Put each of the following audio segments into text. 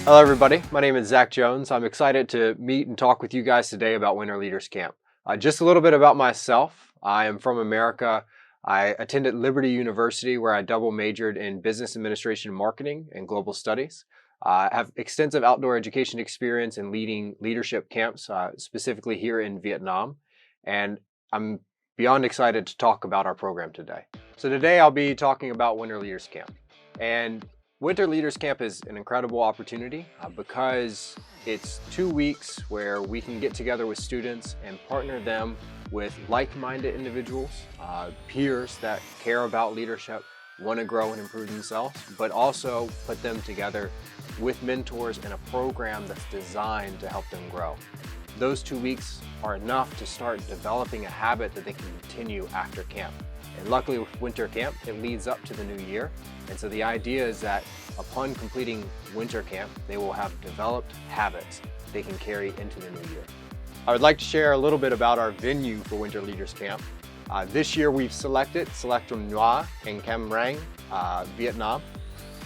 Hello everybody, my name is Zach Jones. I'm excited to meet and talk with you guys today about Winter Leaders Camp. Just a little bit about myself. I am from America. I attended Liberty University where I double majored in business administration and marketing and global studies. I have extensive outdoor education experience in leading leadership camps, specifically here in Vietnam. And I'm beyond excited to talk about our program today. So today I'll be talking about Winter Leaders Camp. And Winter Leaders Camp is an incredible opportunity because it's 2 weeks where we can get together with students and partner them with like-minded individuals, peers that care about leadership, want to grow and improve themselves, but also put them together with mentors in a program that's designed to help them grow. Those 2 weeks are enough to start developing a habit that they can continue after camp. And luckily with winter camp, it leads up to the new year. And so the idea is that upon completing winter camp, they will have developed habits they can carry into the new year. I would like to share a little bit about our venue for Winter Leaders Camp. This year we've selected Selectum Noir in Cam Ranh, Vietnam.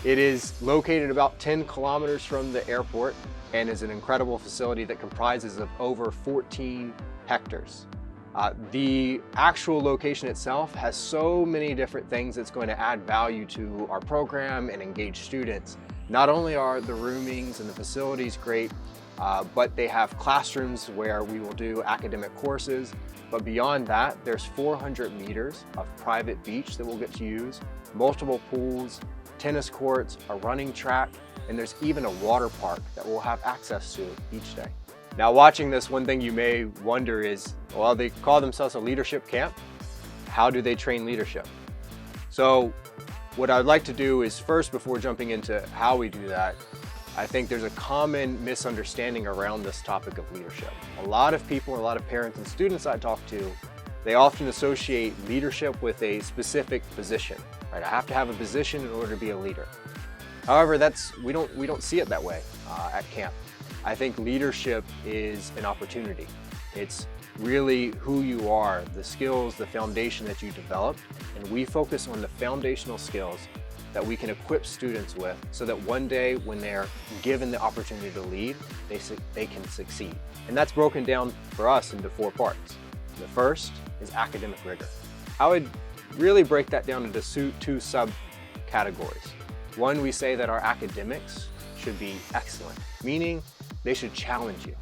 It is located about 10 kilometers from the airport and is an incredible facility that comprises of over 14 hectares. The actual location itself has so many different things that's going to add value to our program and engage students. Not only are the roomings and the facilities great, but they have classrooms where we will do academic courses. But beyond that, there's 400 meters of private beach that we'll get to use, multiple pools, tennis courts, a running track, and there's even a water park that we'll have access to each day. Now watching this, one thing you may wonder is, well, they call themselves a leadership camp. How do they train leadership? So what I'd like to do is first, before jumping into how we do that, I think there's a common misunderstanding around this topic of leadership. A lot of people, a lot of parents and students I talk to, they often associate leadership with a specific position, right? I have to have a position in order to be a leader. However, we don't see it that way at camp. I think leadership is an opportunity. It's really who you are, the skills, the foundation that you developed, and we focus on the foundational skills that we can equip students with so that one day when they're given the opportunity to lead, they can succeed. And that's broken down for us into 4 parts. The first is academic rigor. I would really break that down into 2 subcategories. One, we say that our academics should be excellent, meaning they should challenge you.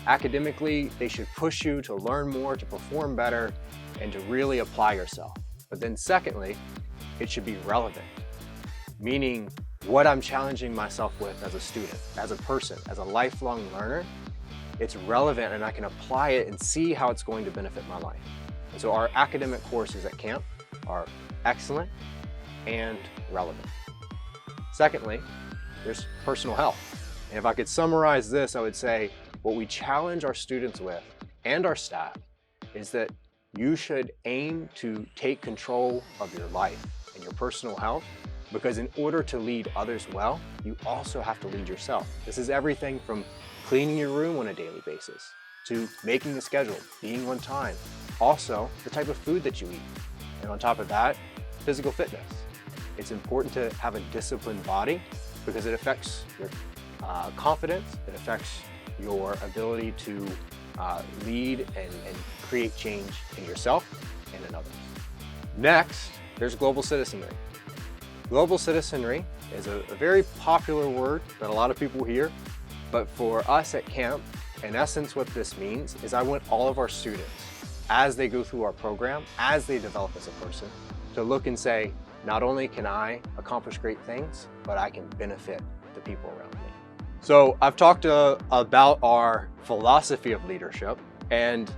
Academically, they should push you to learn more, to perform better, and to really apply yourself. But then secondly, it should be relevant, meaning what I'm challenging myself with as a student, as a person, as a lifelong learner, it's relevant and I can apply it and see how it's going to benefit my life. And so our academic courses at camp are excellent and relevant. Secondly, there's personal health. And if I could summarize this, I would say what we challenge our students with and our staff is that you should aim to take control of your life and your personal health, because in order to lead others well, you also have to lead yourself. This is everything from cleaning your room on a daily basis to making a schedule, being on time, also the type of food that you eat. And on top of that, physical fitness. It's important to have a disciplined body because it affects your confidence, it affects your ability to lead and create change in yourself and in others. Next, there's global citizenry. Global citizenry is a very popular word that a lot of people hear, but for us at camp, in essence what this means is I want all of our students, as they go through our program, as they develop as a person, to look and say, not only can I accomplish great things, but I can benefit the people around me. So I've talked about our philosophy of leadership, and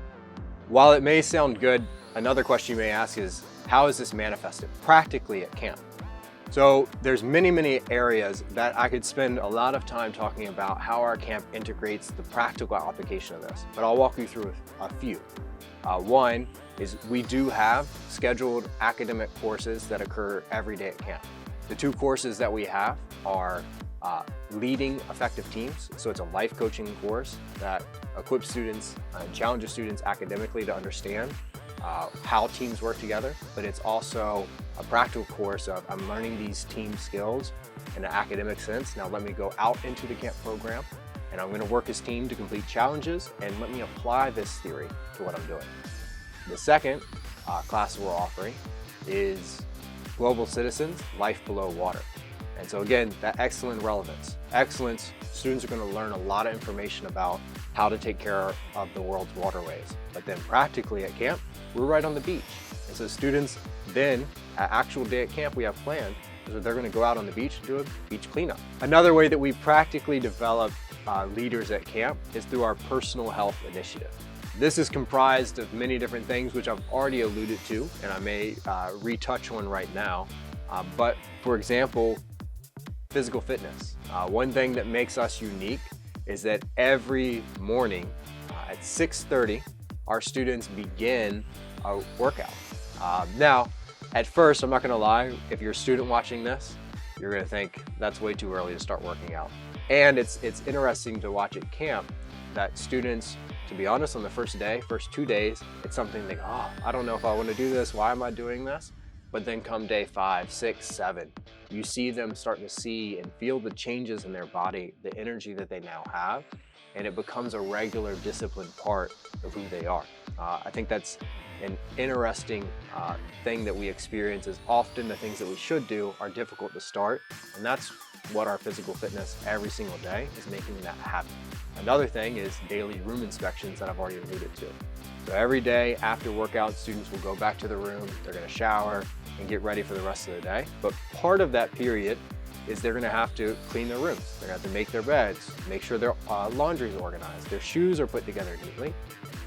while it may sound good, another question you may ask is, how is this manifested practically at camp? So there's many areas that I could spend a lot of time talking about how our camp integrates the practical application of this, but I'll walk you through a few. One is we do have scheduled academic courses that occur every day at camp. The 2 courses that we have are leading effective teams. So it's a life coaching course that equips students, challenges students academically to understand how teams work together, but it's also a practical course of I'm learning these team skills in an academic sense. Now let me go out into the camp program and I'm going to work as a team to complete challenges and let me apply this theory to what I'm doing. The second class we're offering is Global Citizens, Life Below Water. And so again, that excellent relevance. Excellence, students are going to learn a lot of information about how to take care of the world's waterways. But then practically at camp, we're right on the beach. And so students then, at actual day at camp we have planned, is that they're going to go out on the beach and do a beach cleanup. Another way that we practically develop leaders at camp is through our personal health initiative. This is comprised of many different things, which I've already alluded to, and I may retouch on right now. But for example, physical fitness. One thing that makes us unique is that every morning at 6:30, our students begin a workout. Now, at first, I'm not gonna lie, if you're a student watching this, you're gonna think that's way too early to start working out. And it's interesting to watch at camp that students, to be honest, on the first 2 days, it's something they go, oh, I don't know if I wanna do this, why am I doing this? But then come day 5, 6, 7, you see them start to see and feel the changes in their body, the energy that they now have, and it becomes a regular disciplined part of who they are. I think that's an interesting thing that we experience is often the things that we should do are difficult to start, and that's what our physical fitness every single day is making that happen. Another thing is daily room inspections that I've already alluded to. So every day after workout, students will go back to the room, they're gonna shower and get ready for the rest of the day. But part of that period is they're gonna have to clean their rooms. They're gonna have to make their beds, make sure their laundry is organized, their shoes are put together neatly.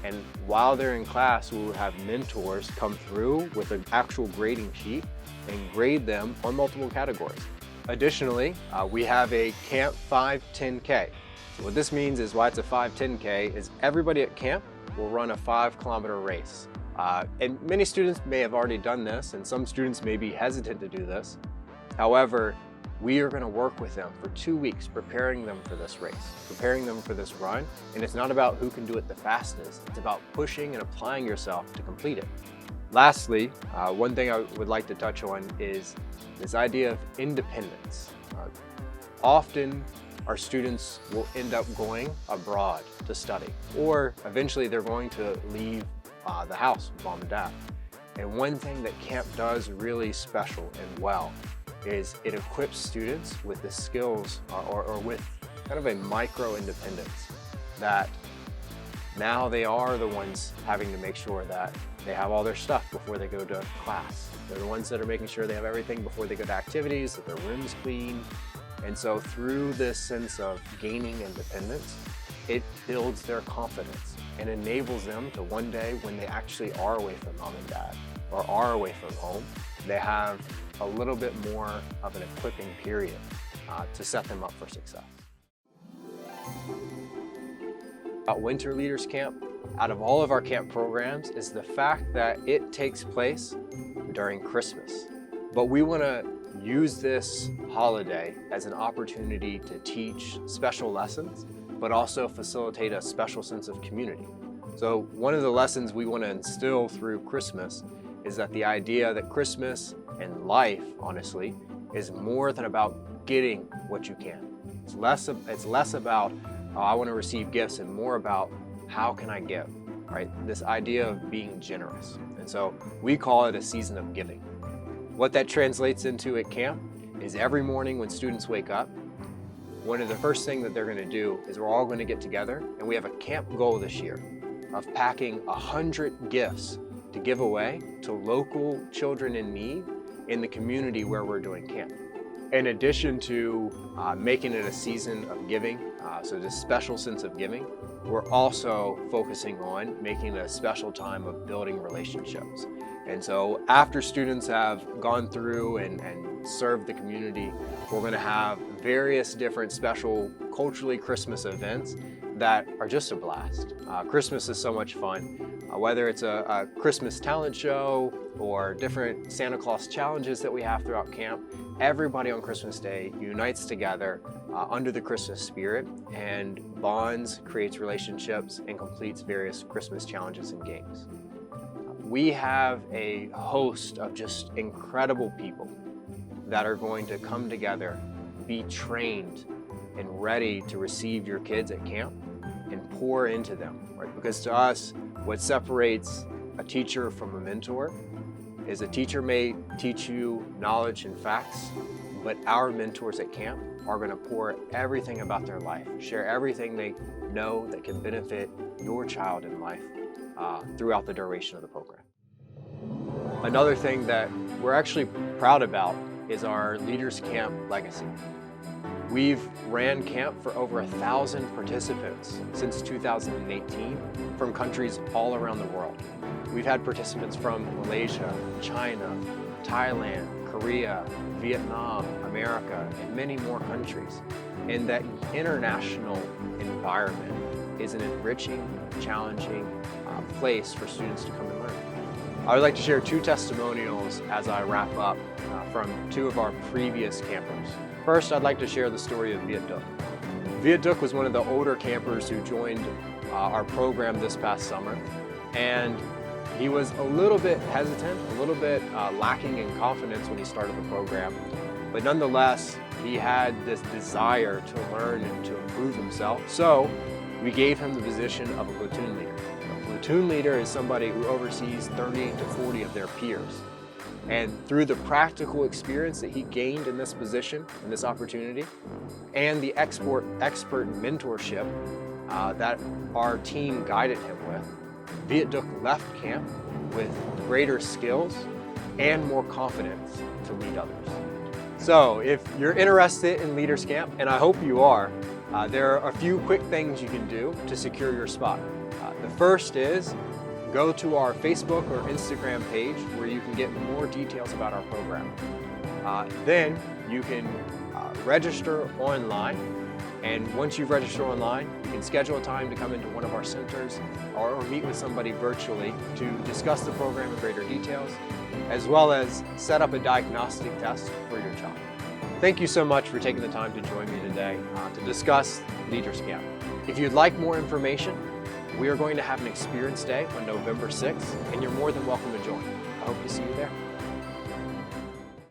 And while they're in class, we'll have mentors come through with an actual grading sheet and grade them on multiple categories. Additionally, we have a Camp 5-10K. So what this means is why it's a 5-10K is everybody at camp will run a 5-kilometer race. And many students may have already done this, and some students may be hesitant to do this. However, we are going to work with them for 2 weeks, preparing them for this race, preparing them for this run. And it's not about who can do it the fastest. It's about pushing and applying yourself to complete it. Lastly, one thing I would like to touch on is this idea of independence. Often, our students will end up going abroad to study, or eventually they're going to leave the house with mom and dad. And one thing that camp does really special and well is it equips students with the skills or with kind of a micro independence that now they are the ones having to make sure that they have all their stuff before they go to class. They're the ones that are making sure they have everything before they go to activities, that their room's clean. And so through this sense of gaining independence, it builds their confidence and enables them to one day when they actually are away from mom and dad or are away from home, they have a little bit more of an equipping period to set them up for success. About Winter Leaders Camp, out of all of our camp programs, is the fact that it takes place during Christmas. But we want to use this holiday as an opportunity to teach special lessons, but also facilitate a special sense of community. So one of the lessons we want to instill through Christmas is that the idea that Christmas and life, honestly, is more than about getting what you can. It's less about, oh, I want to receive gifts, and more about how can I give, right? This idea of being generous. And so we call it a season of giving. What that translates into at camp is every morning when students wake up, one of the first things that they're going to do is we're all going to get together, and we have a camp goal this year of packing 100 gifts to give away to local children in need in the community where we're doing camp. In addition to making it a season of giving, so this special sense of giving, we're also focusing on making it a special time of building relationships. And so after students have gone through and served the community, we're going to have various different special culturally Christmas events that are just a blast. Christmas is so much fun. Whether it's a Christmas talent show or different Santa Claus challenges that we have throughout camp, everybody on Christmas Day unites together under the Christmas spirit and bonds, creates relationships, and completes various Christmas challenges and games. we have a host of just incredible people that are going to come together, be trained and ready to receive your kids at camp and pour into them, right? Because to us, what separates a teacher from a mentor is a teacher may teach you knowledge and facts, but our mentors at camp are going to pour everything about their life, share everything they know that can benefit your child in life throughout the duration of the program. Another thing that we're actually proud about is our Leaders Camp legacy. We've ran camp for over 1,000 participants since 2018 from countries all around the world. We've had participants from Malaysia, China, Thailand, Korea, Vietnam, America, and many more countries. And that international environment is an enriching, challenging place for students to come and learn. I would like to share 2 testimonials as I wrap up from 2 of our previous campers. First, I'd like to share the story of Viet Duc. Viet Duc was one of the older campers who joined our program this past summer, and he was a little bit hesitant, a little bit lacking in confidence when he started the program, but nonetheless, he had this desire to learn and to improve himself. So we gave him the position of a platoon leader. A platoon leader is somebody who oversees 30 to 40 of their peers. And through the practical experience that he gained in this position, in this opportunity, and the expert mentorship that our team guided him with, Viet Duc left camp with greater skills and more confidence to lead others. So if you're interested in Leaders Camp, and I hope you are, there are a few quick things you can do to secure your spot. The first is go to our Facebook or Instagram page where you can get more details about our program. Then you can register online, and once you've registered online, you can schedule a time to come into one of our centers or meet with somebody virtually to discuss the program in greater details, as well as set up a diagnostic test for your child. Thank you so much for taking the time to join me today to discuss Leaders Camp. If you'd like more information, we are going to have an experience day on November 6th, and you're more than welcome to join. I hope to see you there.